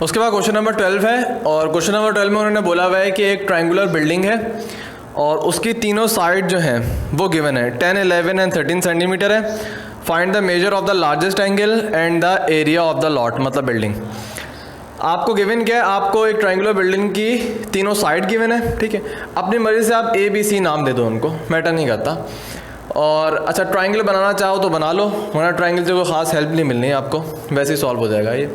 उसके बाद question number 12 है, और क्वेश्चन नंबर 12 में उन्होंने बोला हुआ है कि एक ट्रायंगुलर बिल्डिंग है और उसकी तीनों साइड जो हैं वो गिवन है 10, 11 एंड 13 सेंटीमीटर है। Find the measure of the largest angle and the area of the lot, मतलब बिल्डिंग। आपको गिवन क्या है, आपको एक ट्रायंगुलर बिल्डिंग की तीनों साइड गिवन है, ठीक है। अपनी मर्जी से आप ABC नाम दे दो उनको, मैटर नहीं करता। और अच्छा ट्रायंगल बनाना चाहो तो बना लो, वरना ट्रायंगल से कोई ख़ास हेल्प नहीं मिलनी है आपको, वैसे ही सॉल्व हो जाएगा ये।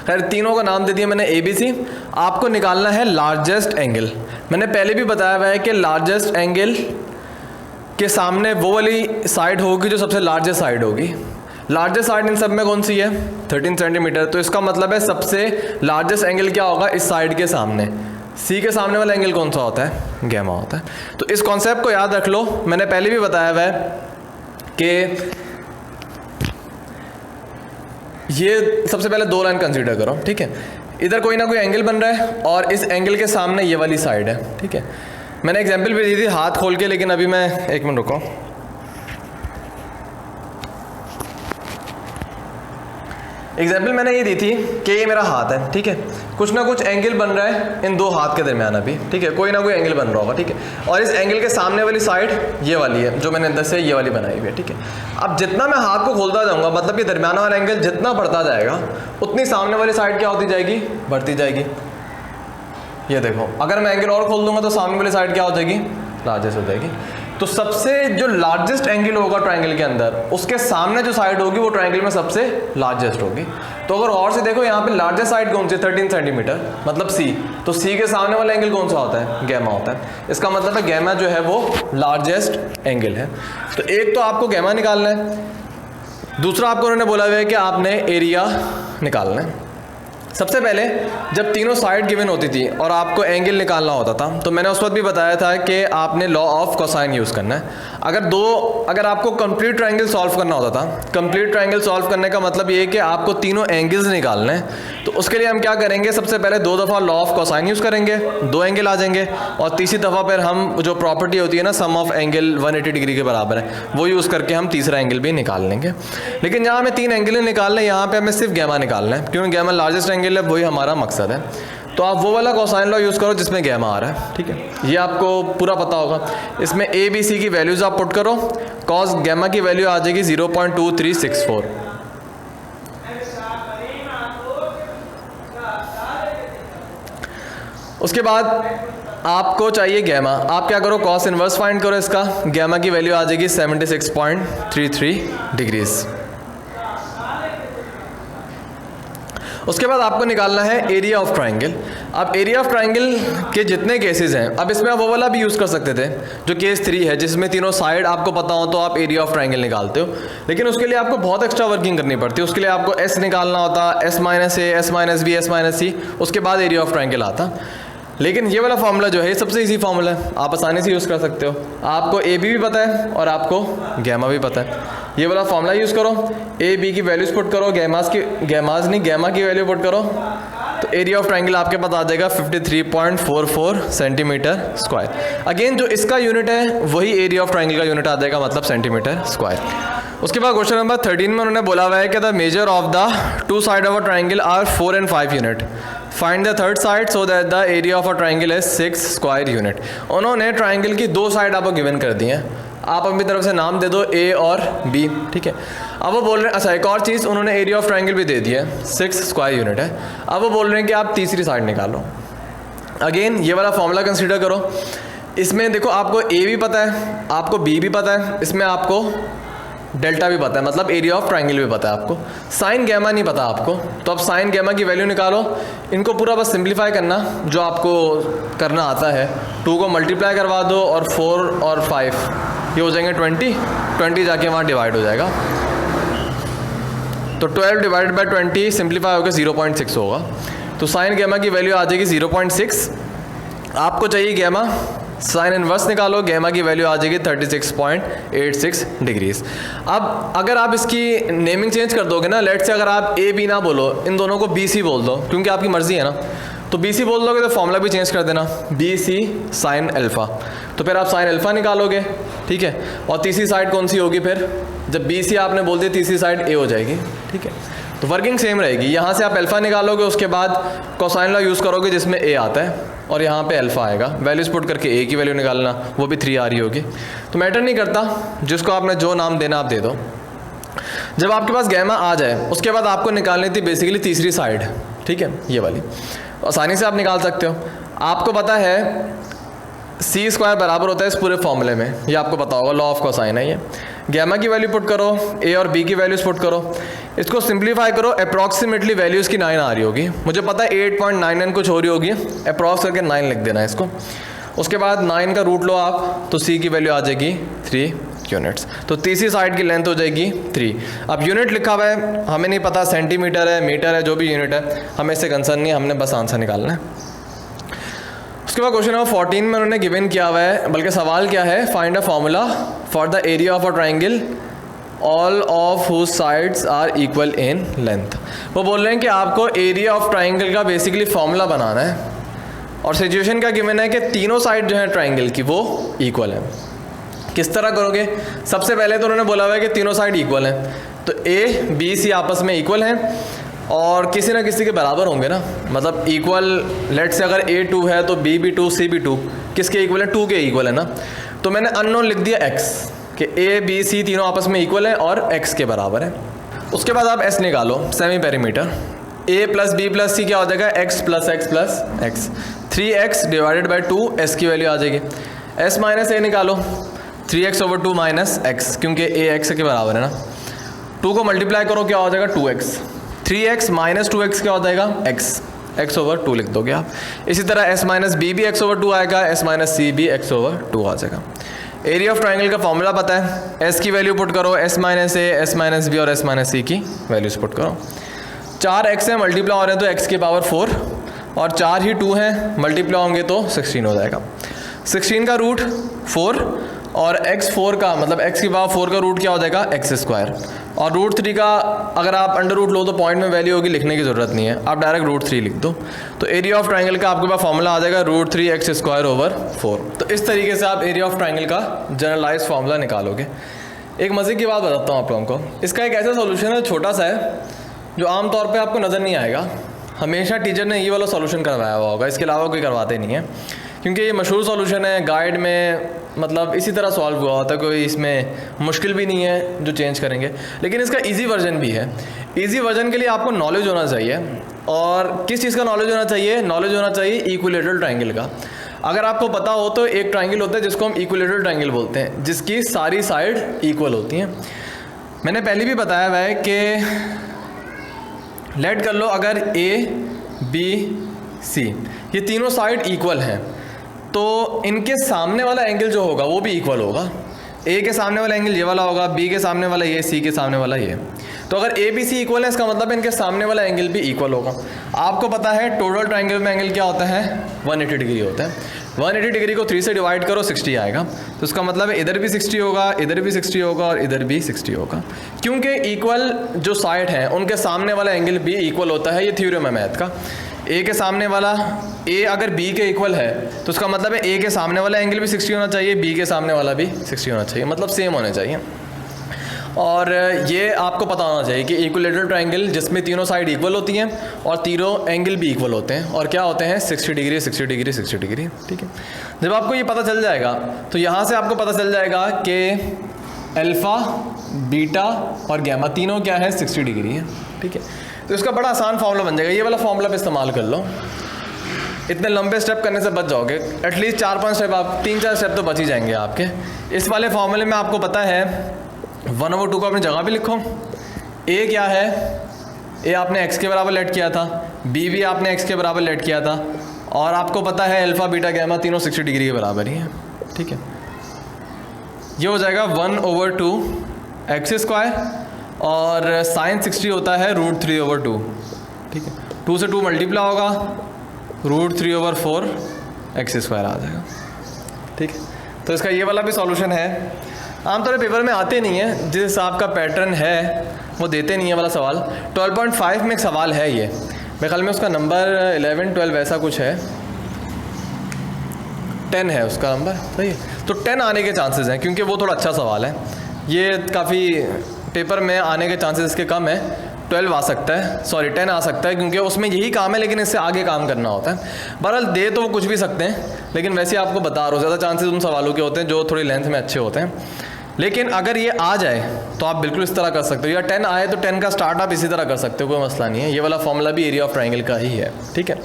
खैर तीनों का नाम दे दिया मैंने ABC। आपको निकालना है लार्जेस्ट एंगल। मैंने पहले भी बताया हुआ है कि लार्जेस्ट एंगल के सामने वो वाली साइड होगी जो सबसे लार्जेस्ट साइड होगी। लार्जेस्ट साइड इन सब में कौन सी है, 13 सेंटीमीटर। तो इसका मतलब है सबसे लार्जेस्ट एंगल क्या होगा, इस साइड के सामने। C के सामने वाला एंगल कौन सा होता है, गैमा होता है। तो इस कॉन्सेप्ट को याद रख लो। मैंने पहले भी बताया हुआ है कि ये सबसे पहले दो लाइन कंसीडर करो, ठीक है। इधर कोई ना कोई एंगल बन रहा है और इस एंगल के सामने ये वाली साइड है, ठीक है। मैंने एग्जांपल भी दी थी हाथ खोल के, लेकिन अभी मैं एक मिनट रुको। एग्जाम्पल मैंने ये दी थी कि ये मेरा हाथ है, ठीक है। कुछ ना कुछ एंगल बन रहा है इन दो हाथ के दरमियान अभी, ठीक है। कोई ना कोई एंगल बन रहा होगा, ठीक है। और इस एंगल के सामने वाली साइड ये वाली है जो मैंने अंदर से ये वाली बनाई हुई है, ठीक है। अब जितना मैं हाथ को खोलता जाऊंगा, मतलब कि दरमियाना वाला एंगल जितना बढ़ता जाएगा उतनी सामने वाली साइड क्या होती जाएगी, बढ़ती जाएगी। ये देखो, अगर मैं एंगल और खोल दूंगा तो सामने वाली साइड क्या हो जाएगी, लार्जेस्ट हो जाएगी। तो सबसे जो लार्जेस्ट एंगल होगा ट्रायंगल के अंदर, उसके सामने जो साइड होगी वो ट्रायंगल में सबसे लार्जेस्ट होगी। तो अगर और से देखो यहाँ पे लार्जेस्ट साइड कौन सी है, 13 सेंटीमीटर, मतलब C। तो C के सामने वाला एंगल कौन सा होता है, गैमा होता है। इसका मतलब है गैमा जो है वो लार्जेस्ट एंगल है। तो एक तो आपको गैमा निकालना है, दूसरा आपको उन्होंने बोला हुआ है कि आपने एरिया निकालना है। सबसे पहले जब तीनों साइड गिवन होती थी और आपको एंगल निकालना होता था, तो मैंने उस वक्त भी बताया था कि आपने लॉ ऑफ कोसाइन यूज़ करना है। अगर आपको कंप्लीट ट्रायंगल सॉल्व करना होता था, कंप्लीट ट्रायंगल सॉल्व करने का मतलब ये है कि आपको तीनों एंगल्स निकालने हैं। तो उसके लिए हम क्या करेंगे, सबसे पहले 2 दफ़ा लॉ ऑफ कोसाइन यूज़ करेंगे, 2 एंगल आ जाएंगे। और तीसरी दफ़ा पर हम जो प्रॉपर्टी होती है ना, सम ऑफ एंगल 180 डिग्री के बराबर है, वो यूज़ करके हम तीसरा एंगल भी निकाल लेंगे। लेकिन यहाँ हमें 3 एंगल निकालना है, यहाँ पर हमें सिर्फ गैमा निकालना है, क्योंकि गैमा लार्जेस्ट एंगल है, वही हमारा मकसद है। तो आप वो वाला कोसाइन लॉ यूज़ करो जिसमें गैमा आ रहा है, ठीक है। ये आपको पूरा पता होगा। इसमें ABC की वैल्यूज़ आप पुट करो, कॉस गैमा की वैल्यू आ जाएगी 0.2364। उसके बाद आपको चाहिए गैमा। आप क्या करो, कॉस इनवर्स फाइंड करो इसका। गैमा की वैल्यू आ जाएगी 76.33 डिग्रीज। उसके बाद आपको निकालना है एरिया ऑफ ट्रायंगल। अब एरिया ऑफ ट्रायंगल के जितने केसेस हैं, अब इसमें आप वो वाला भी यूज़ कर सकते थे जो केस 3 है, जिसमें तीनों साइड आपको पता हो तो आप एरिया ऑफ ट्रायंगल निकालते हो। लेकिन उसके लिए आपको बहुत एक्स्ट्रा वर्किंग करनी पड़ती है। उसके लिए आपको S निकालना होता, S - A, S - B, S - C, उसके बाद एरिया ऑफ ट्रायंगल आता। लेकिन ये वाला फार्मूला जो है ये सबसे इजी फार्मूला है, आप आसानी से यूज़ कर सकते हो। आपको AB भी पता है और आपको गैमा भी पता है। ये वाला फार्मूला यूज़ करो, AB की वैल्यूज़ पुट करो, गैमा की वैल्यू पुट करो, तो एरिया ऑफ ट्रायंगल आपके पास आ जाएगा 53.44 सेंटीमीटर स्क्वायर। अगेन जो इसका यूनिट है वही एरिया ऑफ ट्रायंगल का यूनिट आ जाएगा, मतलब सेंटीमीटर स्क्वायर। उसके बाद क्वेश्चन नंबर 13 में उन्होंने बोला हुआ है कि the measure of the 2 side of a triangle are 4 and 5 unit. Find the third side so that the area of a triangle is 6 square unit. उन्होंने ट्रायंगल की 2 साइड आपको गिवन कर दी हैं, आप अपनी तरफ से नाम दे दो A और B, ठीक है। अब वो बोल रहे हैं, अच्छा एक और चीज़, उन्होंने एरिया ऑफ ट्रायंगल भी दे दिया है, 6 स्क्वायर यूनिट है। अब वो बोल रहे हैं कि आप तीसरी साइड निकालो। अगेन ये वाला फॉर्मूला कंसीडर करो। इसमें देखो आपको A भी पता है, आपको B भी पता है, इसमें आपको डेल्टा भी पता है, मतलब एरिया ऑफ ट्रायंगल भी पता है आपको। साइन गैमा नहीं पता आपको, तो अब साइन गैमा की वैल्यू निकालो। इनको पूरा बस सिंप्लीफाई करना जो आपको करना आता है। 2 को मल्टीप्लाई करवा दो और 4 और 5 ये हो जाएंगे 20 जाके वहाँ डिवाइड हो जाएगा। तो 12 डिवाइड बाई 20 सिंप्लीफाई होकर 0.6 होगा। तो साइन गैमा की वैल्यू आ जाएगी 0.6। आपको चाहिए गैमा, साइन इनवर्स निकालो, गैमा की वैल्यू आ जाएगी 36.86 डिग्रीज। अब अगर आप इसकी नेमिंग चेंज कर दोगे ना, लेट से अगर आप AB ना बोलो, इन दोनों को BC बोल दो, क्योंकि आपकी मर्जी है ना, तो BC बोल दोगे तो फॉर्मूला भी चेंज कर देना, BC साइन अल्फा। तो फिर आप साइन अल्फा निकालोगे, ठीक है। और तीसरी साइड कौन सी होगी फिर, जब BC आपने बोल दिया तीसरी साइड A हो जाएगी, ठीक है। तो वर्किंग सेम रहेगी। यहाँ से आप अल्फ़ा निकालोगे, उसके बाद कोसाइन लॉ यूज़ करोगे जिसमें ए आता है, और यहाँ पे अल्फ़ा आएगा। वैल्यूज पुट करके ए की वैल्यू निकालना, वो भी 3 आ रही होगी। तो मैटर नहीं करता, जिसको आपने जो नाम देना आप दे दो। जब आपके पास गैमा आ जाए उसके बाद आपको निकालनी थी बेसिकली तीसरी साइड, ठीक है, ये वाली। आसानी से आप निकाल सकते हो। आपको पता है सी स्क्वायर बराबर होता है इस पूरे फॉर्मूले में, ये आपको पता होगा, लॉ ऑफ कोसाइन है ये। गैमा की वैल्यू पुट करो, ए और बी की वैल्यूज पुट करो, इसको सिंप्लीफाई करो, अप्रॉक्सीमेटली वैल्यूज़ की 9 आ रही होगी। मुझे पता है 8.99 कुछ हो रही होगी, अप्रॉक्स करके 9 लिख देना है इसको। उसके बाद 9 का रूट लो आप, तो सी की वैल्यू आ जाएगी 3 यूनिट्स। तो तीसरी साइड की लेंथ हो जाएगी 3। अब यूनिट लिखा हुआ है, हमें नहीं पता सेंटीमीटर है, मीटर है, जो भी यूनिट है, हमें इससे कंसर्न नहीं है, हमने बस आंसर निकालना है। उसके बाद क्वेश्चन नंबर 14 में उन्होंने गिवन किया हुआ है, बल्कि सवाल क्या है, find a formula for the area of a triangle all of whose sides are equal in length. वो बोल रहे हैं कि आपको एरिया ऑफ ट्राइंगल का बेसिकली फार्मूला बनाना है, और सिचुएशन क्या गिवन है कि तीनों साइड जो है ट्राइंगल की वो इक्वल है। किस तरह करोगे? सबसे पहले तो उन्होंने बोला हुआ है कि तीनों साइड इक्वल हैं, तो ए बी सी आपस में इक्वल हैं और किसी ना किसी के बराबर होंगे ना, मतलब इक्वल। लेट से अगर ए 2 है तो बी भी 2 सी भी 2, किसके इक्वल है? 2 के इक्वल है ना। तो मैंने अननोन लिख दिया x, कि ए बी सी तीनों आपस में इक्वल है और x के बराबर है। उसके बाद आप s निकालो, semi perimeter. a plus b plus c क्या हो जाएगा? x plus x plus x. 3x divided by 2, s की वैल्यू आ जाएगी। s माइनस ए निकालो, 3x ओवर 2 माइनस एक्स, क्योंकि a x के बराबर है ना। 2 को मल्टीप्लाई करो, क्या हो जाएगा? 2x। 3x माइनस 2x क्या हो जाएगा? x ओवर 2 लिख दोगे आप। इसी तरह s माइनस बी भी x ओवर 2 आएगा, s माइनस सी भी x ओवर 2 आ जाएगा। एरिया ऑफ ट्राइंगल का फॉर्मूला पता है, s की वैल्यू पुट करो, s माइनस ए, s माइनस बी और s माइनस सी की वैल्यूज पुट करो। 4x है, मल्टीप्लाई हो रहे हैं तो x की पावर 4, और 4 ही 2 हैं, मल्टीप्लाई होंगे तो 16 हो जाएगा। 16 का रूट 4 और x4 का मतलब x की पावर 4 का रूट क्या हो जाएगा? x square. और रूट 3 का अगर आप अंडर रूट लो तो पॉइंट में वैल्यू होगी, लिखने की ज़रूरत नहीं है, आप डायरेक्ट रूट 3 लिख दो। तो एरिया ऑफ ट्राइंगल का आपके पास फॉर्मूला आ जाएगा रूट 3x स्क्वायर ओवर 4। तो इस तरीके से आप एरिया ऑफ ट्राइंगल का जनरलाइज फार्मूला निकालोगे। एक मज़े की बात बताता हूँ आप लोगों को, इसका एक ऐसा सोल्यूशन है, छोटा सा है, जो आमतौर पर आपको नज़र नहीं आएगा। हमेशा टीचर ने ये वाला सोल्यूशन करवाया हुआ होगा, इसके अलावा कोई करवाते नहीं है, क्योंकि ये मशहूर सॉल्यूशन है, गाइड में मतलब इसी तरह सॉल्व हुआ होता है, कोई इसमें मुश्किल भी नहीं है जो चेंज करेंगे। लेकिन इसका इजी वर्जन भी है। इजी वर्जन के लिए आपको नॉलेज होना चाहिए, और किस चीज़ का नॉलेज होना चाहिए? नॉलेज होना चाहिए इक्विलेटरल ट्राइंगल का। अगर आपको पता हो तो एक ट्राइंगल होता है जिसको हम इक्विलेटरल ट्राइंगल बोलते हैं, जिसकी सारी साइड इक्वल होती हैं। मैंने पहले भी बताया हुआ है कि लेट कर लो अगर ए बी सी ये तीनों साइड इक्वल हैं, तो इनके सामने वाला एंगल जो होगा वो भी इक्वल होगा। ए के सामने वाला एंगल ये वाला होगा, बी के सामने वाला ये, सी के सामने वाला ये। तो अगर ए बी सी इक्वल है, इसका मतलब इनके सामने वाला एंगल भी इक्वल होगा। आपको पता है टोटल ट्राइंगल में एंगल क्या होता है? 180 डिग्री होता है। 180 डिग्री को 3 से डिवाइड करो, 60 आएगा। तो इसका मतलब है इधर भी 60 होगा, इधर भी 60 होगा और इधर भी 60 होगा, क्योंकि इक्वल जो साइड हैं उनके सामने वाला एंगल भी इक्वल होता है। ये थ्योरम है मैथ का। ए के सामने वाला ए अगर बी के इक्वल है तो उसका मतलब है ए के सामने वाला एंगल भी 60 होना चाहिए, बी के सामने वाला भी 60 होना चाहिए, मतलब सेम होने चाहिए। और ये आपको पता होना चाहिए कि इक्विलेटरल ट्राइंगल जिसमें तीनों साइड इक्वल होती हैं और तीनों एंगल भी इक्वल होते हैं, और क्या होते हैं? 60 डिग्री 60 डिग्री 60 डिग्री। ठीक है, जब आपको ये पता चल जाएगा तो यहाँ से आपको पता चल जाएगा कि अल्फ़ा, बीटा और गैमा तीनों क्या है? 60 डिग्री है। ठीक है, तो इसका बड़ा आसान फार्मूला बन जाएगा। ये वाला फार्मूला पे इस्तेमाल कर लो, इतने लंबे स्टेप करने से बच जाओगे। एटलीस्ट 4-5 स्टेप, आप 3-4 स्टेप तो बच ही जाएंगे आपके। इस वाले फार्मूले में आपको पता है 1/2 को अपनी जगह पे लिखो। ए क्या है? ए आपने x के बराबर लेट किया था, बी भी आपने x के बराबर लेट किया था, और आपको पता है अल्फ़ा बीटा गैमा तीनों 60 डिग्री के बराबर ही है। ठीक है, ये हो जाएगा 1/2 x स्क्वायर, और साइन 60 होता है √3/2। ठीक है, 2 से 2 मल्टीप्लाई होगा, √3/4 x स्क्वायर आ जाएगा। ठीक है, तो इसका ये वाला भी सॉल्यूशन है। आमतौर पर पेपर में आते नहीं है, जिस हिसाब का पैटर्न है वो देते नहीं है वाला सवाल। 12.5 में एक सवाल है ये, मेरे ख्याल में उसका नंबर 11-12 ऐसा कुछ है, 10 है उसका नंबर। सही है, तो 10 आने के चांसेस हैं, क्योंकि वो थोड़ा अच्छा सवाल है। ये काफ़ी पेपर में आने के चांसेस इसके कम है, 12 आ सकता है, सॉरी 10 आ सकता है, क्योंकि उसमें यही काम है लेकिन इससे आगे काम करना होता है। बहरहाल दे तो वो कुछ भी सकते हैं, लेकिन वैसे आपको बता रहा हूँ ज़्यादा चांसेस उन सवालों के होते हैं जो थोड़ी लेंथ में अच्छे होते हैं। लेकिन अगर ये आ जाए तो आप बिल्कुल इस तरह कर सकते हो, या 10 आए तो 10 का स्टार्ट आप इसी तरह कर सकते हो, कोई मसला नहीं है। ये वाला फॉर्मूला भी एरिया ऑफ ट्राइंगल का ही है, ठीक है।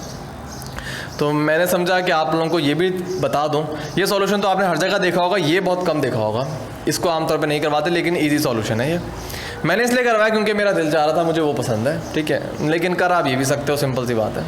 तो मैंने समझा कि आप लोगों को ये भी बता दूं, ये सॉल्यूशन तो आपने हर जगह देखा होगा, ये बहुत कम देखा होगा, इसको आमतौर पे नहीं करवाते, लेकिन इजी सॉल्यूशन है ये। मैंने इसलिए करवाया क्योंकि मेरा दिल चाह रहा था, मुझे वो पसंद है, ठीक है। लेकिन कर आप ये भी सकते हो, सिंपल सी बात है।